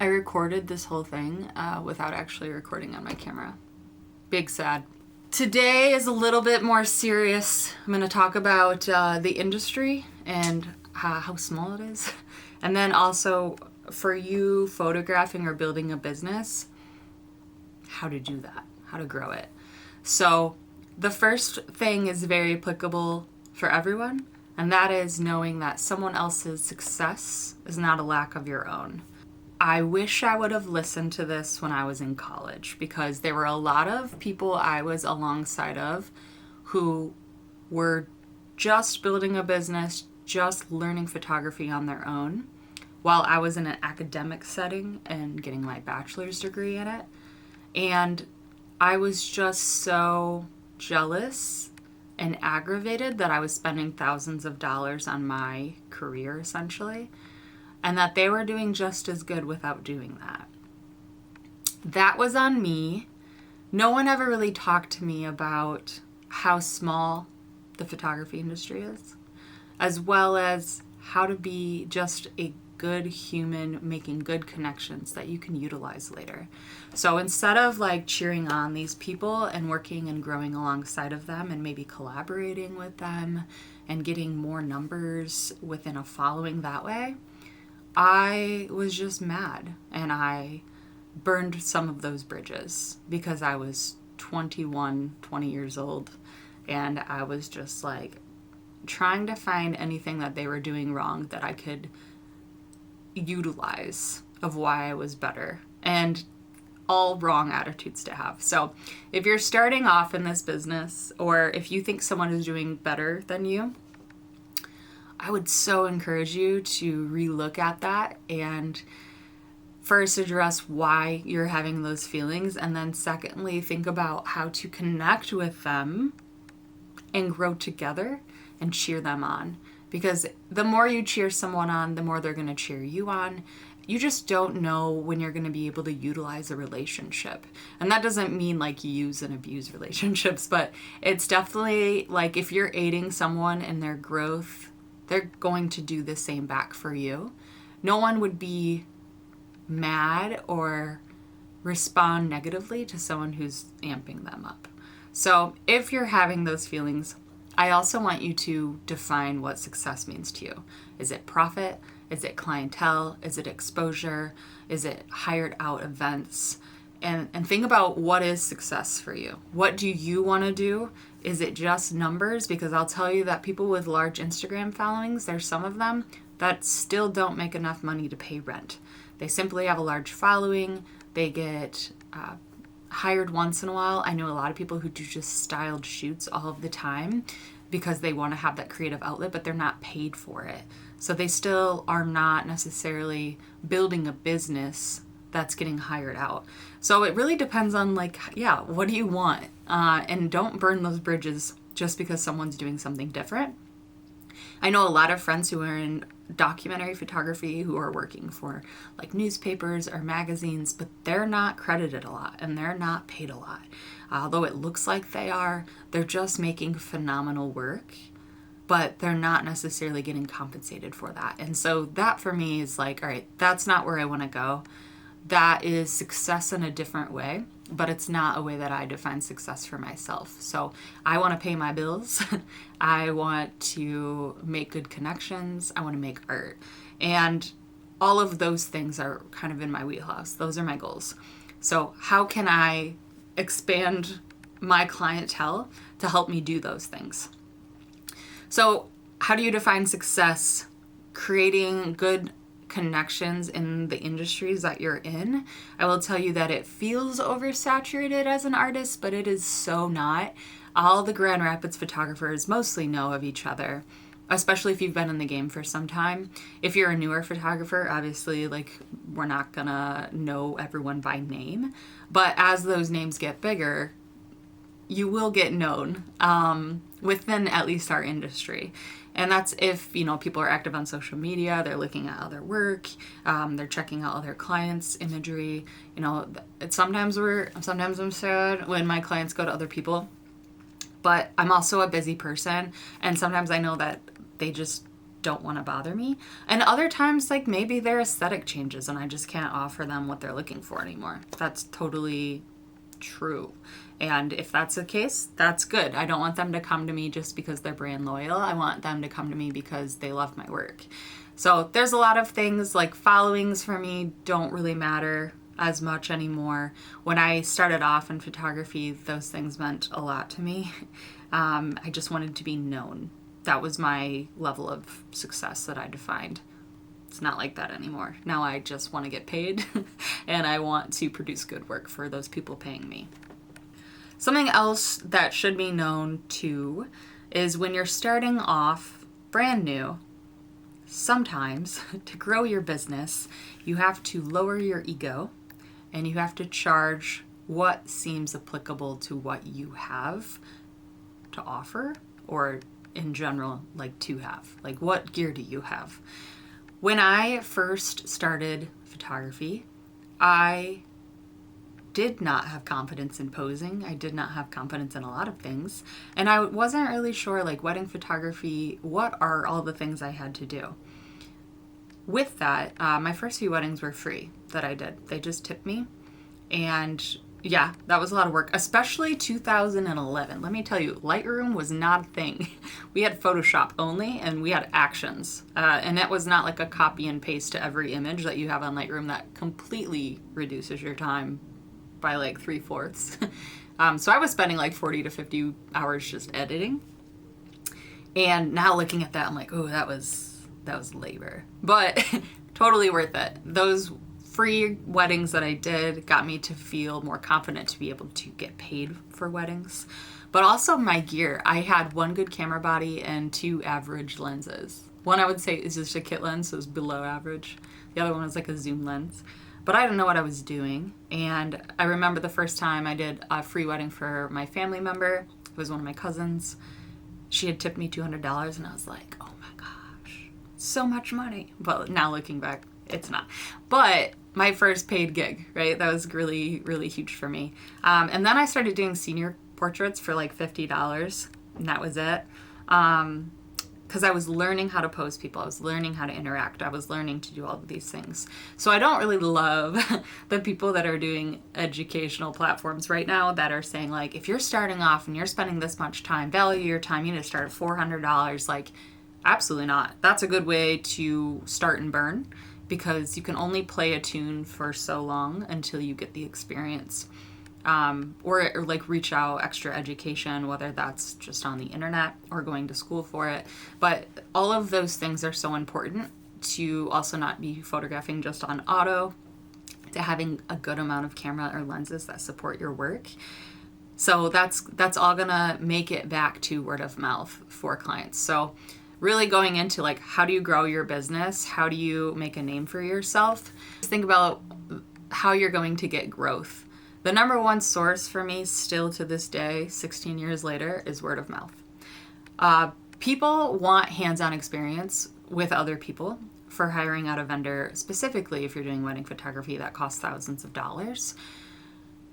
I recorded this whole thing without actually recording on my camera. Big sad. Today is a little bit more serious. I'm going to talk about the industry and how small it is. And then also for you photographing or building a business, how to do that, how to grow it. So the first thing is very applicable for everyone, and that is knowing that someone else's success is not a lack of your own. I wish I would have listened to this when I was in college, because there were a lot of people I was alongside of who were just building a business, just learning photography on their own, while I was in an academic setting and getting my bachelor's degree in it. And I was just so jealous and aggravated that I was spending thousands of dollars on my career, essentially, and that they were doing just as good without doing that. That was on me. No one ever really talked to me about how small the photography industry is, as well as how to be just a good human making good connections that you can utilize later. So instead of like cheering on these people and working and growing alongside of them and maybe collaborating with them and getting more numbers within a following that way, I was just mad, and I burned some of those bridges because I was 20 years old, and I was just like trying to find anything that they were doing wrong that I could utilize of why I was better, and all wrong attitudes to have. So if you're starting off in this business, or if you think someone is doing better than you, I would so encourage you to relook at that and first address why you're having those feelings, and then secondly, think about how to connect with them and grow together and cheer them on. Because the more you cheer someone on, the more they're going to cheer you on. You just don't know when you're going to be able to utilize a relationship. And that doesn't mean like use and abuse relationships, but it's definitely like if you're aiding someone in their growth, they're going to do the same back for you. No one would be mad or respond negatively to someone who's amping them up. So if you're having those feelings, I also want you to define what success means to you. Is it profit? Is it clientele? Is it exposure? Is it hired out events? And think about what is success for you. What do you want to do? Is it just numbers? Because I'll tell you that people with large Instagram followings, there's some of them that still don't make enough money to pay rent. They simply have a large following. They get hired once in a while. I know a lot of people who do just styled shoots all of the time because they want to have that creative outlet, but they're not paid for it. So they still are not necessarily building a business that's getting hired out. So it really depends on what do you want? And don't burn those bridges just because someone's doing something different. I know a lot of friends who are in documentary photography who are working for like newspapers or magazines, but they're not credited a lot and they're not paid a lot. Although it looks like they are, they're just making phenomenal work, but they're not necessarily getting compensated for that. And so that for me is like, all right, that's not where I want to go. That is success in a different way, but it's not a way that I define success for myself. So I want to pay my bills. I want to make good connections. I want to make art. And all of those things are kind of in my wheelhouse. Those are my goals. So how can I expand my clientele to help me do those things? So how do you define success? Creating good connections in the industries that you're in. I will tell you that it feels oversaturated as an artist, but it is so not. All the Grand Rapids photographers mostly know of each other, especially if you've been in the game for some time. If you're a newer photographer, obviously, we're not gonna know everyone by name, but as those names get bigger, you will get known within at least our industry. And that's if, people are active on social media, they're looking at other work, they're checking out other clients' imagery. Sometimes I'm sad when my clients go to other people, but I'm also a busy person. And sometimes I know that they just don't want to bother me. And other times, like maybe their aesthetic changes and I just can't offer them what they're looking for anymore. That's totally true. And if that's the case, that's good. I don't want them to come to me just because they're brand loyal. I want them to come to me because they love my work. So there's a lot of things like followings for me don't really matter as much anymore. When I started off in photography, those things meant a lot to me. I just wanted to be known. That was my level of success that I defined. It's not like that anymore. Now I just want to get paid and I want to produce good work for those people paying me. Something else that should be known too is when you're starting off brand new, sometimes to grow your business, you have to lower your ego and you have to charge what seems applicable to what you have to offer, or in general, like to have. Like, what gear do you have? When I first started photography, I did not have confidence in posing. I did not have confidence in a lot of things. And I wasn't really sure, like, wedding photography, what are all the things I had to do? With that, my first few weddings were free that I did. They just tipped me. And yeah, that was a lot of work, especially 2011. Let me tell you, Lightroom was not a thing. We had Photoshop only, and we had actions. And that was not like a copy and paste to every image that you have on Lightroom. That completely reduces your time by like 3/4. So I was spending like 40 to 50 hours just editing. And now looking at that, I'm like, oh, that was labor. But totally worth it. Those free weddings that I did got me to feel more confident to be able to get paid for weddings. But also my gear. I had one good camera body and 2 average lenses. One I would say is just a kit lens, so it's below average. The other one was like a zoom lens. But I didn't know what I was doing. And I remember the first time I did a free wedding for my family member. It was one of my cousins. She had tipped me $200 and I was like, oh my gosh, so much money. But now looking back, it's not. But my first paid gig, right? That was really, really huge for me. And then I started doing senior portraits for like $50, and that was it. Because I was learning how to pose people. I was learning how to interact. I was learning to do all of these things. So I don't really love the people that are doing educational platforms right now that are saying like, if you're starting off and you're spending this much time, value your time, you need to start at $400. Like, absolutely not. That's a good way to start and burn, because you can only play a tune for so long until you get the experience. Or like reach out extra education, whether that's just on the internet or going to school for it. But all of those things are so important to also not be photographing just on auto, to having a good amount of camera or lenses that support your work. So that's all gonna make it back to word of mouth for clients. So really going into like, how do you grow your business? How do you make a name for yourself? Just think about how you're going to get growth. The number one source for me still to this day, 16 years later, is word of mouth. People want hands-on experience with other people for hiring out a vendor, specifically if you're doing wedding photography that costs thousands of dollars.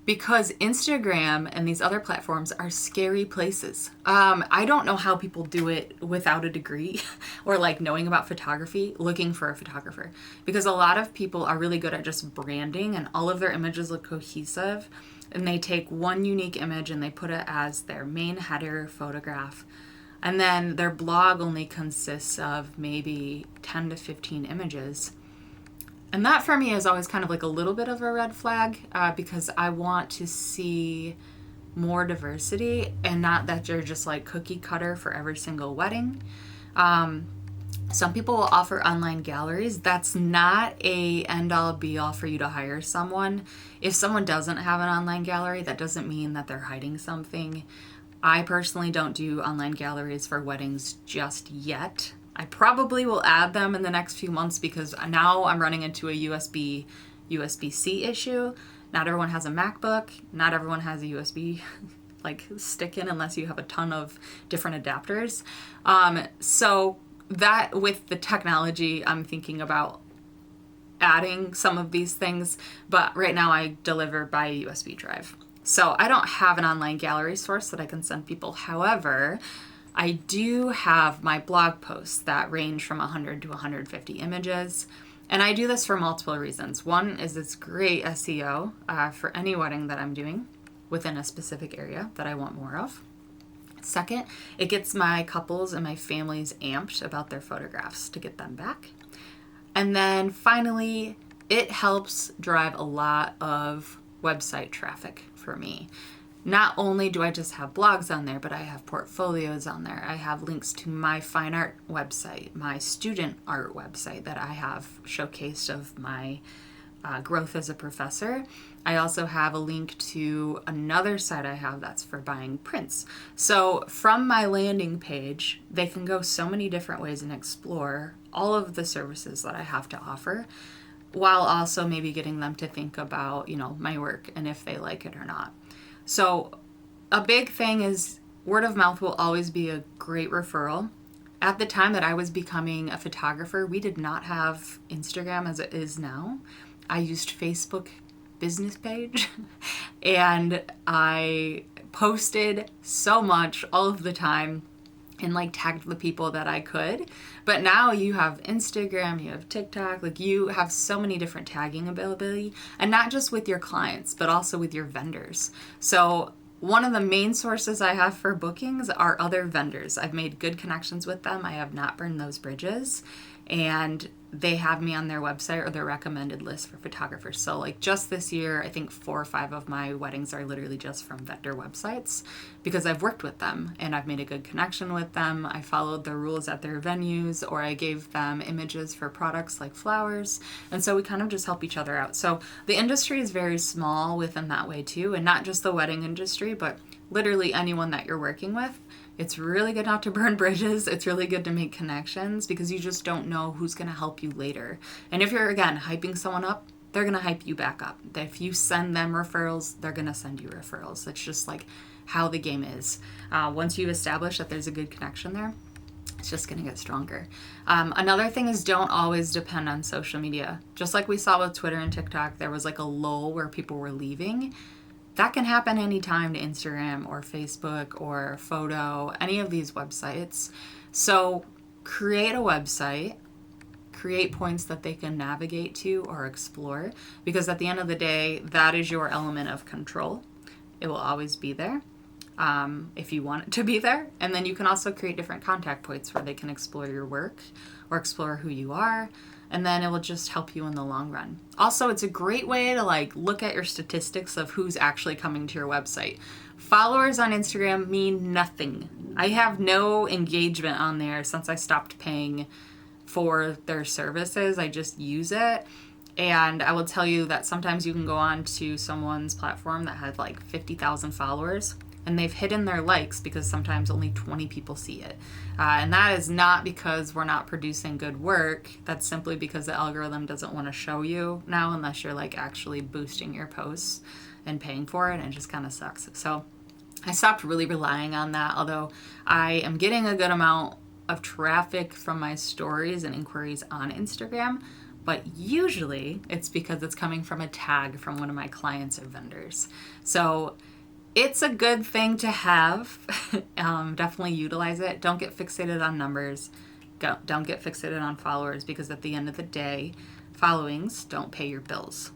Because Instagram and these other platforms are scary places. I don't know how people do it without a degree or like knowing about photography, looking for a photographer. Because a lot of people are really good at just branding and all of their images look cohesive. And they take one unique image and they put it as their main header photograph. And then their blog only consists of maybe 10 to 15 images. And that for me is always kind of like a little bit of a red flag, because I want to see more diversity and not that you're just like cookie cutter for every single wedding. Some people will offer online galleries. That's not a end all be all for you to hire someone. If someone doesn't have an online gallery, that doesn't mean that they're hiding something. I personally don't do online galleries for weddings just yet. I probably will add them in the next few months because now I'm running into a USB-C issue. Not everyone has a MacBook. Not everyone has a USB like stick in unless you have a ton of different adapters. So that with the technology, I'm thinking about adding some of these things, but right now I deliver by USB drive. So I don't have an online gallery source that I can send people. However, I do have my blog posts that range from 100 to 150 images. And I do this for multiple reasons. One is it's great SEO for any wedding that I'm doing within a specific area that I want more of. Second, it gets my couples and my families amped about their photographs to get them back. And then finally, it helps drive a lot of website traffic for me. Not only do I just have blogs on there, but I have portfolios on there. I have links to my fine art website, my student art website that I have showcased of my growth as a professor. I also have a link to another site I have that's for buying prints. So from my landing page, they can go so many different ways and explore all of the services that I have to offer, while also maybe getting them to think about, my work and if they like it or not. So a big thing is word of mouth will always be a great referral. At the time that I was becoming a photographer, we did not have Instagram as it is now. I used Facebook business page and I posted so much all of the time and tagged the people that I could. But now you have Instagram, you have TikTok, you have so many different tagging availability, and not just with your clients, but also with your vendors. So one of the main sources I have for bookings are other vendors. I've made good connections with them. I have not burned those bridges, and they have me on their website or their recommended list for photographers. So just this year, I think 4 or 5 of my weddings are literally just from vendor websites because I've worked with them and I've made a good connection with them. I followed the rules at their venues, or I gave them images for products like flowers. And so we kind of just help each other out. So the industry is very small within that way too, and not just the wedding industry, but literally anyone that you're working with. It's really good not to burn bridges. It's really good to make connections because you just don't know who's going to help you later. And if you're, again, hyping someone up, they're going to hype you back up. If you send them referrals, they're going to send you referrals. It's just how the game is. Once you establish that there's a good connection there, it's just going to get stronger. Another thing is don't always depend on social media. Just like we saw with Twitter and TikTok, there was a lull where people were leaving. That can happen anytime to Instagram or Facebook or Photo, any of these websites. So create a website, create points that they can navigate to or explore, because at the end of the day, that is your element of control. It will always be there if you want it to be there. And then you can also create different contact points where they can explore your work or explore who you are. And then it will just help you in the long run. Also, it's a great way to look at your statistics of who's actually coming to your website. Followers on Instagram mean nothing. I have no engagement on there since I stopped paying for their services. I just use it. And I will tell you that sometimes you can go on to someone's platform that has 50,000 followers, and they've hidden their likes because sometimes only 20 people see it. And that is not because we're not producing good work. That's simply because the algorithm doesn't want to show you now unless you're actually boosting your posts and paying for it, and it just kind of sucks. So I stopped really relying on that, although I am getting a good amount of traffic from my stories and inquiries on Instagram. But usually it's because it's coming from a tag from one of my clients or vendors. So it's a good thing to have. Definitely utilize it. Don't get fixated on numbers. Don't get fixated on followers, because at the end of the day, followings don't pay your bills.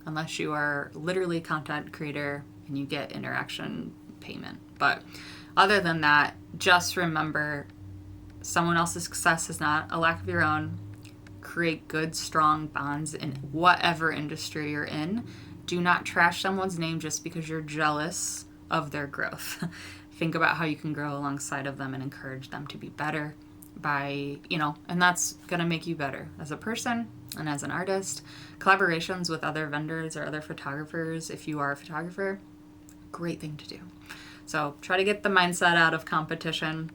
Unless you are literally a content creator and you get interaction payment. But other than that, just remember someone else's success is not a lack of your own. Create good, strong bonds in whatever industry you're in. Do not trash someone's name just because you're jealous of their growth. Think about how you can grow alongside of them and encourage them to be better by, and that's going to make you better as a person and as an artist. Collaborations with other vendors or other photographers, if you are a photographer, great thing to do. So try to get the mindset out of competition.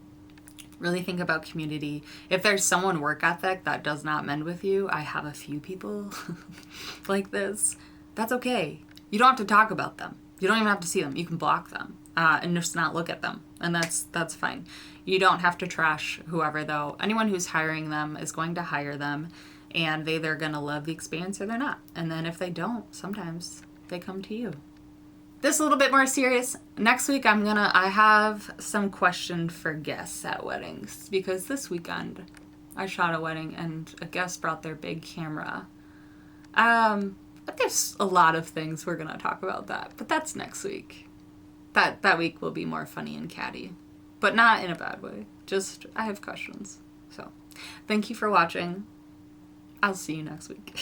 Really think about community. If there's someone work ethic that does not mend with you, I have a few people like this. That's okay. You don't have to talk about them. You don't even have to see them. You can block them and just not look at them. And that's fine. You don't have to trash whoever, though. Anyone who's hiring them is going to hire them, and they're going to love the experience or they're not. And then if they don't, sometimes they come to you. this a little bit more serious. Next week I have some questions for guests at weddings, because this weekend I shot a wedding and a guest brought their big camera. But there's a lot of things we're gonna talk about that, but that's next week. That week will be more funny and catty, but not in a bad way. Just, I have questions. So, thank you for watching. I'll see you next week.